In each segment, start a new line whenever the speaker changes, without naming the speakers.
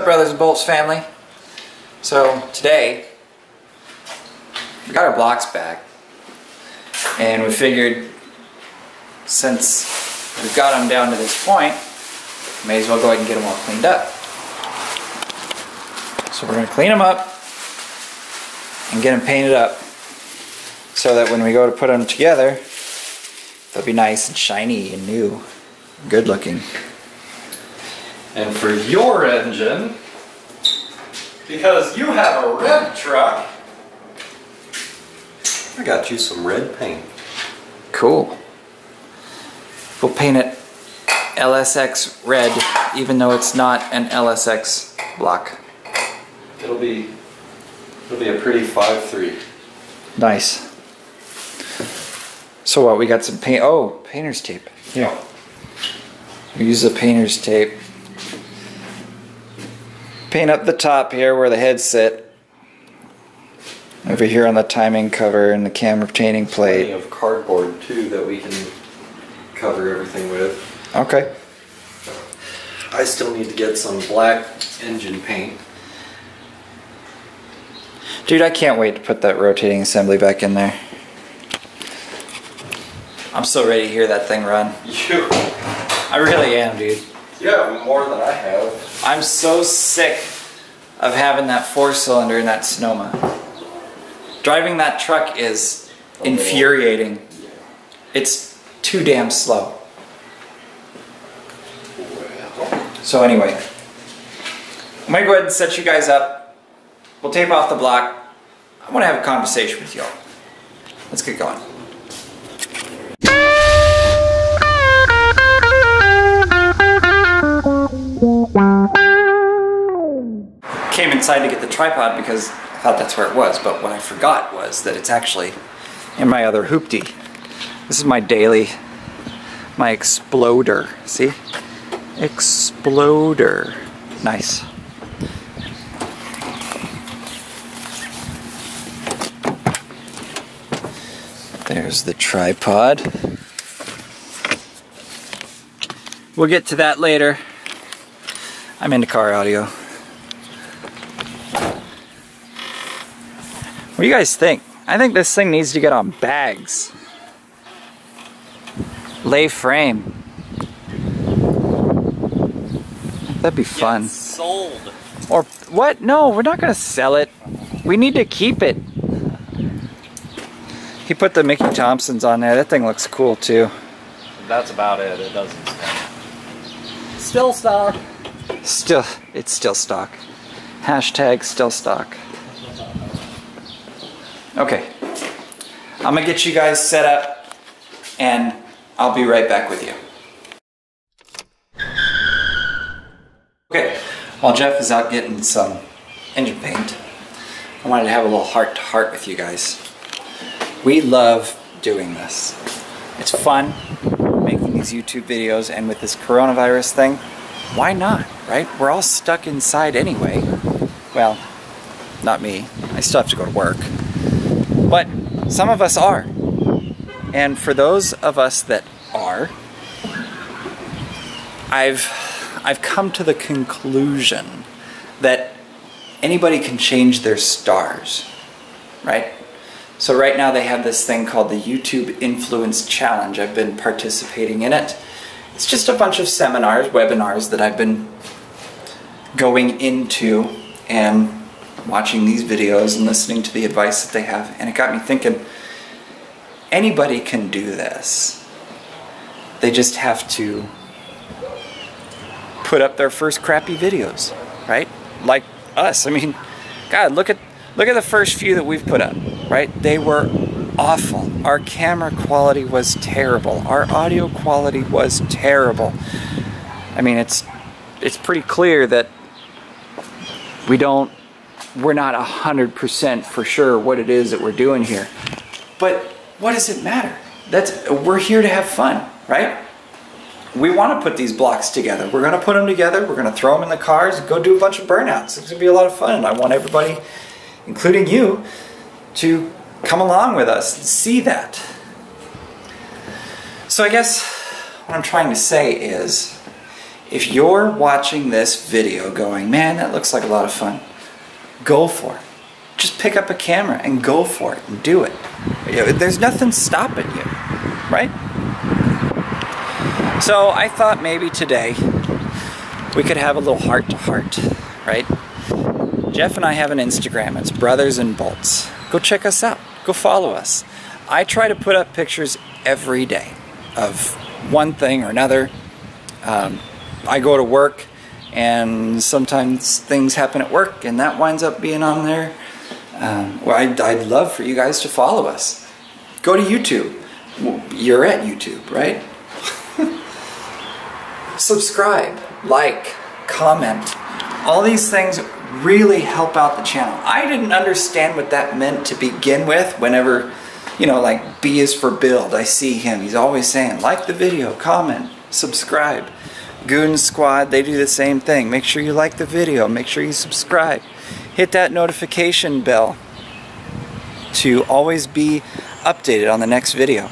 Brothers and Bolts family. So today we got our blocks back and we figured since we've got them down to this point, may as well go ahead and get them all cleaned up. So we're going to clean them up and get them painted up so that when we go to put them together, they'll be nice and shiny and new, good looking.
And for your engine, because you have a red truck, I got you some red paint.
Cool. We'll paint it LSX red, even though it's not an LSX block.
It'll be a pretty 5-3.
Nice. So what, we got some paint, oh, painter's tape.
Yeah.
We use the painter's tape. Paint up the top here where the heads sit. Over here on the timing cover and the camera retaining plate.
Plenty of cardboard too that we can cover everything with.
Okay.
I still need to get some black engine paint.
Dude, I can't wait to put that rotating assembly back in there. I'm so ready to hear that thing run.
You?
I really am, dude.
Yeah, more than I have.
I'm so sick of having that 4-cylinder in that Sonoma. Driving that truck is infuriating. It's too damn slow. So anyway, I'm gonna go ahead and set you guys up. We'll tape off the block. I want to have a conversation with y'all. Let's get going. Came inside to get the tripod because I thought that's where it was, but what I forgot was that it's actually in my other hoopty. This is my daily, my exploder. See? Exploder. Nice. There's the tripod. We'll get to that later. I'm into car audio. What do you guys think? I think this thing needs to get on bags. Lay frame. That'd be fun.
Get sold.
Or what? No, we're not gonna sell it. We need to keep it. He put the Mickey Thompsons on there. That thing looks cool too.
That's about it. It doesn't stand. Still stock.
Still, it's still stock. Hashtag still stock. Okay, I'm gonna get you guys set up and I'll be right back with you. Okay, while Jeff is out getting some engine paint, I wanted to have a little heart-to-heart with you guys. We love doing this. It's fun making these YouTube videos, and with this coronavirus thing, why not, right? We're all stuck inside anyway. Well, not me. I still have to go to work. But some of us are. And for those of us that are, I've come to the conclusion that anybody can change their stars, right? So right now they have this thing called the YouTube Influence Challenge. I've been participating in it. It's just a bunch of seminars, webinars that I've been going into and watching these videos and listening to the advice that they have. And it got me thinking, anybody can do this. They just have to put up their first crappy videos, right? Like us. I mean, God, look at the first few that we've put up, right? They were awful. Our camera quality was terrible. Our audio quality was terrible. I mean, it's pretty clear that we're not 100% for sure what it is that we're doing here. But what does it matter? We're here to have fun, right? We want to put these blocks together. We're going to put them together. We're going to throw them in the cars and go do a bunch of burnouts. It's going to be a lot of fun. And I want everybody, including you, to come along with us and see that. So I guess what I'm trying to say is, If you're watching this video going, man, that looks like a lot of fun, go for it. Just pick up a camera and go for it and do it. There's nothing stopping you, right? So I thought maybe today we could have a little heart-to-heart, right? Jeff and I have an Instagram. It's BrothersnBolts. Go check us out. Go follow us. I try to put up pictures every day of one thing or another. I go to work and sometimes things happen at work and that winds up being on there. Well, I'd love for you guys to follow us. Go to YouTube. Well, you're at YouTube, right? Subscribe, like, comment. All these things really help out the channel. I didn't understand what that meant to begin with whenever, you know, like B is for build. I see him. He's always saying, like the video, comment, subscribe. Goon Squad, they do the same thing. Make sure you like the video. Make sure you subscribe. Hit that notification bell to always be updated on the next video.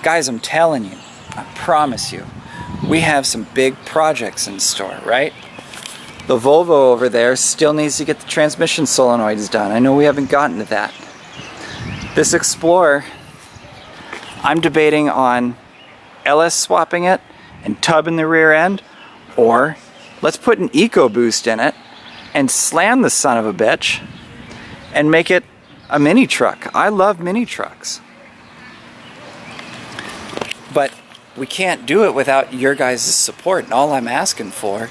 Guys, I'm telling you, I promise you, we have some big projects in store, right? The Volvo over there still needs to get the transmission solenoids done. I know we haven't gotten to that. This Explorer, I'm debating on LS swapping it and tub in the rear end, or let's put an EcoBoost in it and slam the son of a bitch and make it a mini truck. I love mini trucks. But we can't do it without your guys' support, and all I'm asking for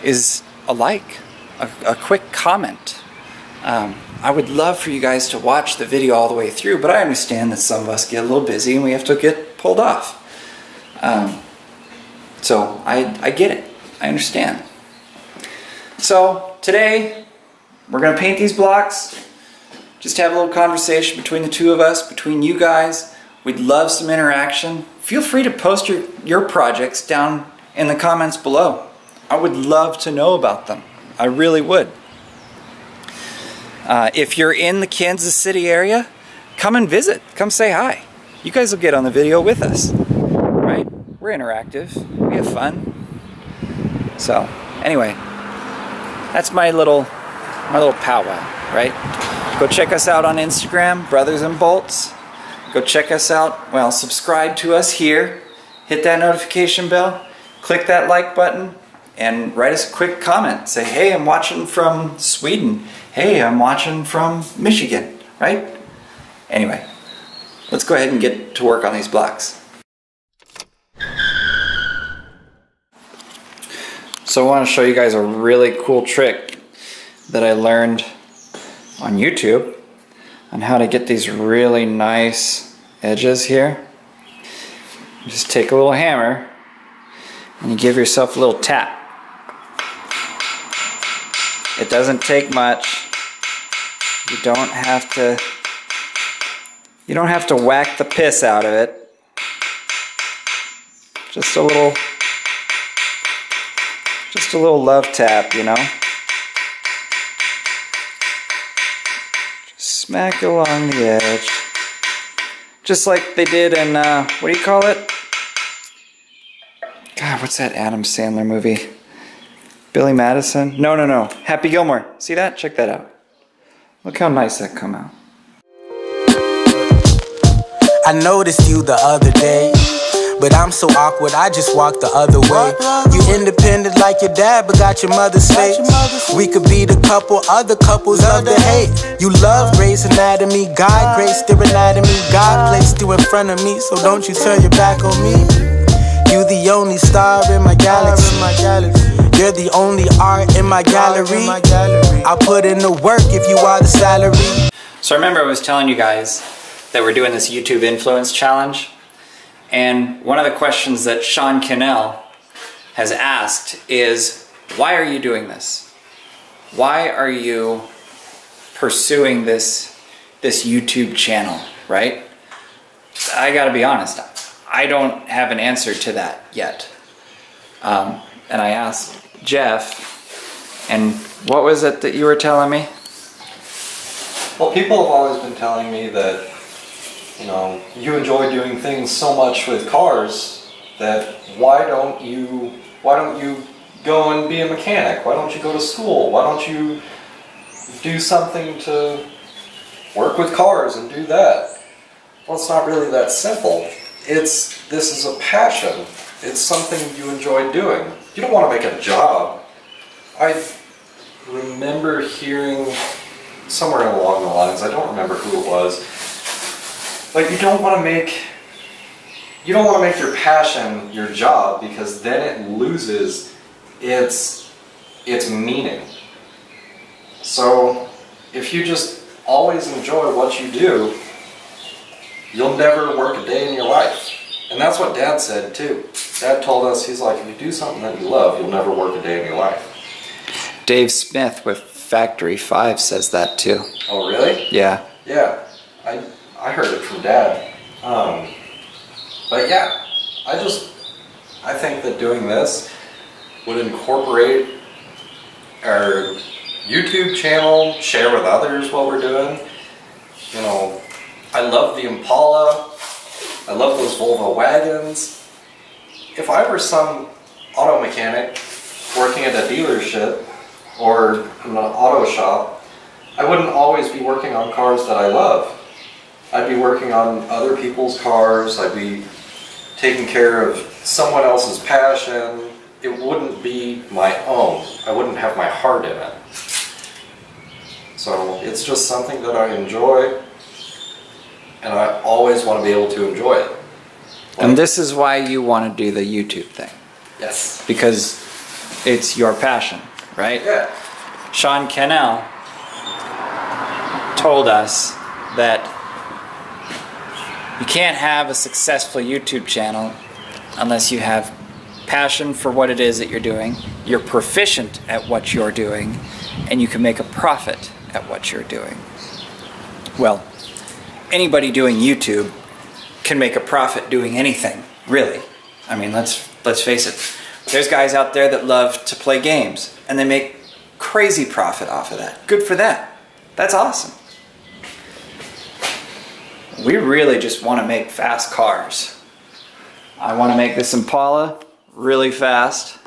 is a like, a quick comment. I would love for you guys to watch the video all the way through, but I understand that some of us get a little busy and we have to get pulled off. So I get it. I understand. So today we're going to paint these blocks. Just have a little conversation between the two of us, between you guys. We'd love some interaction. Feel free to post your projects down in the comments below. I would love to know about them. I really would. If you're in the Kansas City area, come and visit. Come say hi. You guys will get on the video with us. Right? We're interactive. We have fun. So, anyway, that's my little powwow, right? Go check us out on Instagram, BrothersnBolts. Go check us out, well, subscribe to us here. Hit that notification bell. Click that like button. And write us a quick comment. Say, hey, I'm watching from Sweden. Hey, I'm watching from Michigan, right? Anyway, let's go ahead and get to work on these blocks. So I want to show you guys a really cool trick that I learned on YouTube on how to get these really nice edges here. Just take a little hammer and you give yourself a little tap. It doesn't take much. You don't have to whack the piss out of it. Just a little love tap, you know. Just smack along the edge. Just like they did in what do you call it? God, what's that Adam Sandler movie? Billy Madison? No. Happy Gilmore. See that? Check that out. Look how nice that come out.
I noticed you the other day, but I'm so awkward, I just walked the other way. You independent like your dad, but got your mother's face. We could be the couple other couples love to hate. You love Grey's Anatomy, God graced your anatomy. God placed you in front of me, so don't you turn your back on me. You the only star in my galaxy. You're the only art in my gallery. I'll put in the work if you are the salary.
So remember I was telling you guys that we're doing this YouTube influence challenge, and one of the questions that Sean Cannell has asked is, why are you doing this? Why are you pursuing this YouTube channel, right? I gotta be honest, I don't have an answer to that yet. And I asked Jeff, and what was it that you were telling me?
Well, people have always been telling me that, you know, you enjoy doing things so much with cars that why don't you go and be a mechanic? Why don't you go to school? Why don't you do something to work with cars and do that? Well, it's not really that simple. This is a passion. It's something you enjoy doing. You don't want to make a job. I remember hearing somewhere along the lines, I don't remember who it was, but you don't want to make your passion your job, because then it loses its meaning. So if you just always enjoy what you do, you'll never work a day in your life. And that's what Dad said too. Dad told us, he's like, if you do something that you love, you'll never work a day in your life.
Dave Smith with Factory 5 says that too.
Oh, really?
Yeah.
Yeah, I heard it from Dad. But yeah, I think that doing this would incorporate our YouTube channel, share with others what we're doing. You know, I love the Impala. I love those Volvo wagons. If I were some auto mechanic working at a dealership or in an auto shop, I wouldn't always be working on cars that I love. I'd be working on other people's cars. I'd be taking care of someone else's passion. It wouldn't be my own. I wouldn't have my heart in it. So it's just something that I enjoy, and I always want to be able to enjoy it.
And this is why you want to do the YouTube thing.
Yes.
Because it's your passion, right?
Yeah.
Sean Cannell told us that you can't have a successful YouTube channel unless you have passion for what it is that you're doing, you're proficient at what you're doing, and you can make a profit at what you're doing. Well, anybody doing YouTube can make a profit doing anything, really. I mean, let's face it. There's guys out there that love to play games, and they make crazy profit off of that. Good for them. That's awesome. We really just want to make fast cars. I want to make this Impala really fast.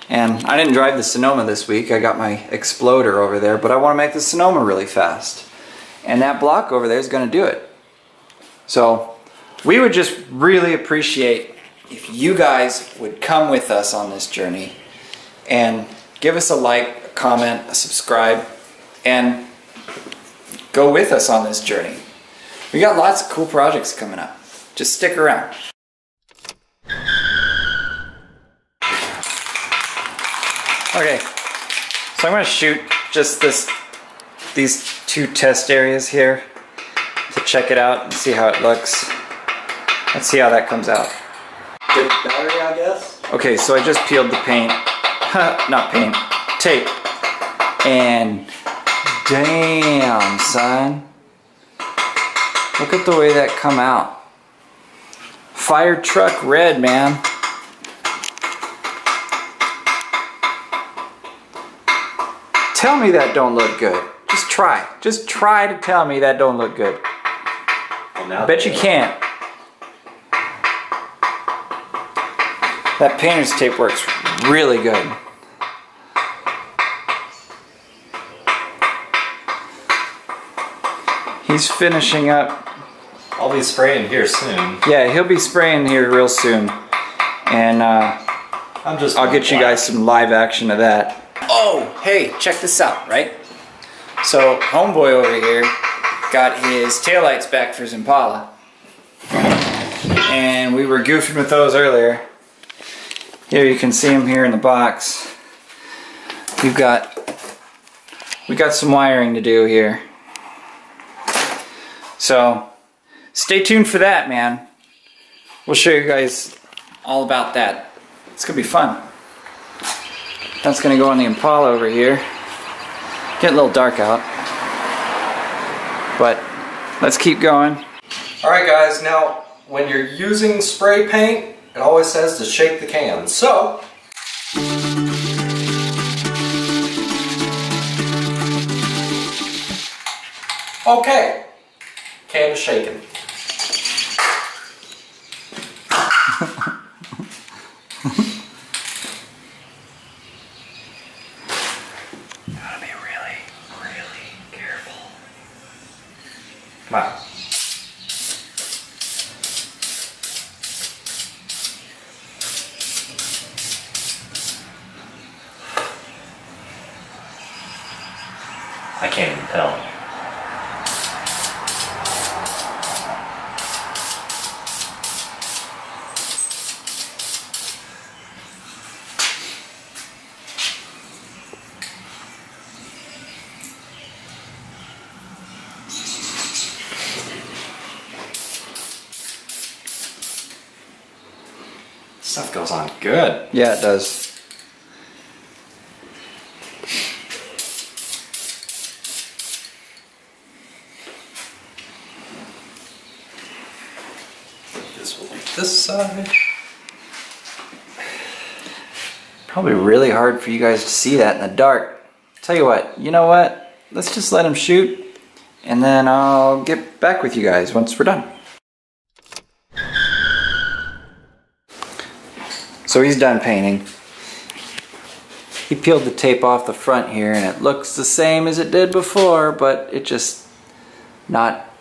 And I didn't drive the Sonoma this week. I got my Exploder over there, but I want to make the Sonoma really fast. And that block over there is going to do it. So we would just really appreciate if you guys would come with us on this journey and give us a like, a comment, a subscribe, and go with us on this journey. We got lots of cool projects coming up. Just stick around. Okay, so I'm going to shoot just these two test areas here to check it out and see how it looks. Let's see how that comes out.
Good battery, I guess?
Okay, so I just peeled the paint. Not paint, tape. And damn, son. Look at the way that come out. Fire truck red, man. Tell me that don't look good. Just try. Just try to tell me that don't look good. I bet you can't. That painter's tape works really good. He's finishing up.
I'll be spraying here soon.
Yeah, he'll be spraying here real soon. And I'll get you guys some live action of that. Oh, hey, check this out, right? So, homeboy over here got his taillights back for his Impala. And we were goofing with those earlier. Here you can see them here in the box. We got some wiring to do here. So, stay tuned for that, man. We'll show you guys all about that. It's gonna be fun. That's gonna go on the Impala over here. Getting a little dark out. But let's keep going.
Alright guys, now when you're using spray paint, it always says to shake the can. So, okay, can is shaken. Wow. I can't even tell. Stuff goes on good.
Yeah, it does.
This will be this side.
Probably really hard for you guys to see that in the dark. Tell you what, you know what? Let's just let him shoot, and then I'll get back with you guys once we're done. So he's done painting. He peeled the tape off the front here, and it looks the same as it did before, but it just not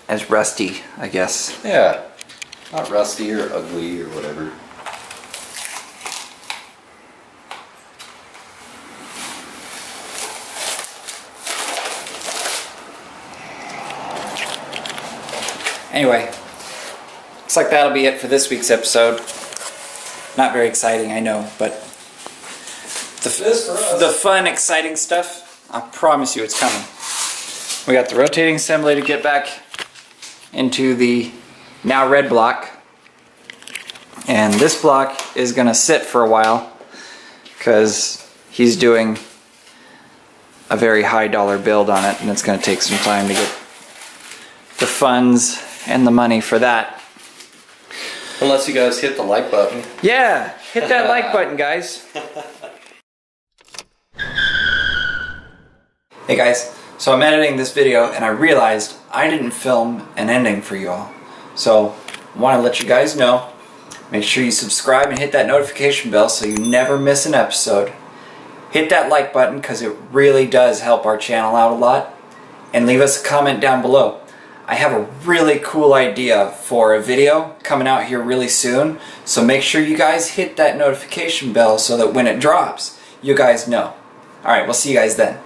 as rusty, I guess.
Yeah. Not rusty or ugly or whatever.
Anyway, looks like that'll be it for this week's episode. Not very exciting, I know, but the fun, exciting stuff, I promise you it's coming. We got the rotating assembly to get back into the now red block. And this block is going to sit for a while because he's doing a very high dollar build on it, and it's going to take some time to get the funds and the money for that.
Unless you guys hit the like button.
Yeah, hit that like button, guys. Hey guys, so I'm editing this video and I realized I didn't film an ending for you all. So I want to let you guys know, make sure you subscribe and hit that notification bell so you never miss an episode. Hit that like button because it really does help our channel out a lot. And leave us a comment down below. I have a really cool idea for a video coming out here really soon, so make sure you guys hit that notification bell so that when it drops, you guys know. Alright, we'll see you guys then.